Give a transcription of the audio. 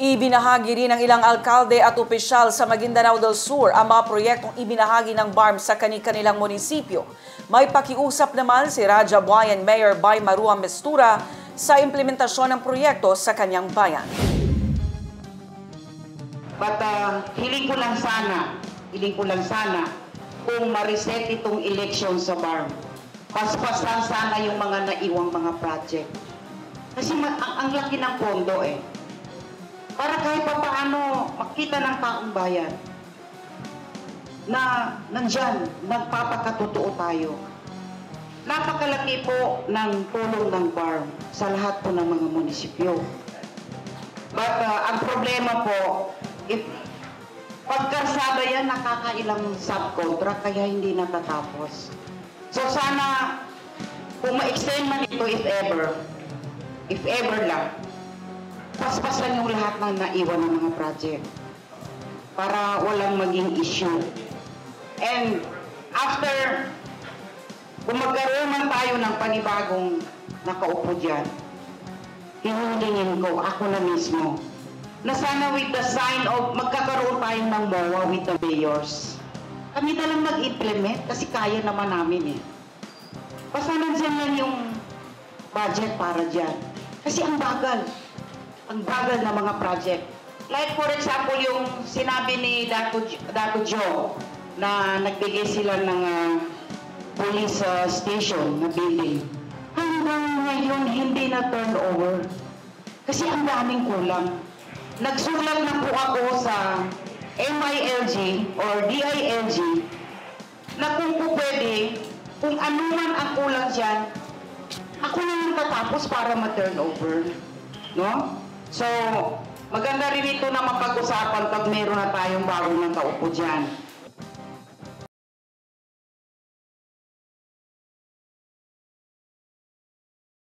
Ibinahagi rin ng ilang alkalde at opisyal sa Maguindanao del Sur ang mga proyektong ibinahagi ng BARM sa kani-kanilang munisipyo. May pakiusap naman si Raja Buayan Mayor Bay Maruam Mistura sa implementasyon ng proyekto sa kanyang bayan. But hiling ko lang sana kung ma-reset itong election sa BARM. Paspasan sana yung mga naiwang mga project. Kasi ang laki ng pondo eh. Para kahit pa paano makita ng taong bayan na nandyan, nagpapakatotoo tayo. Napakalaki po ng tulong ng BARM sa lahat po ng mga munisipyo. But ang problema po, pagkarsada yan, nakakailang subcontract kaya hindi natatapos. So sana, kung ma-extend man ito if ever lang, paspasan yung lahat ng naiwan ng mga project para walang maging issue. And after, kung magkaroon man tayo ng panibagong nakaupo dyan, hinulingin ko, ako na mismo, na sana with the sign of magkakaroon tayo ng MOA with the mayors. Kami na lang mag-implement kasi kaya naman namin eh. Basta nandiyan lang yung budget para dyan. Kasi ang bagal na mga project. Like for example, yung sinabi ni Dato Joe na nagbigay sila ng police station na building. Hanggang ngayon, hindi na turnover. Kasi ang daming kulang. Nagsulat na po ako sa MILG or DILG na kung po pwede, kung ano man ang kulang dyan, ako na lang tatapos para ma-turnover. No? So, maganda rin ito na mapag-usapan pag meron na tayong bagong nakaupo dyan.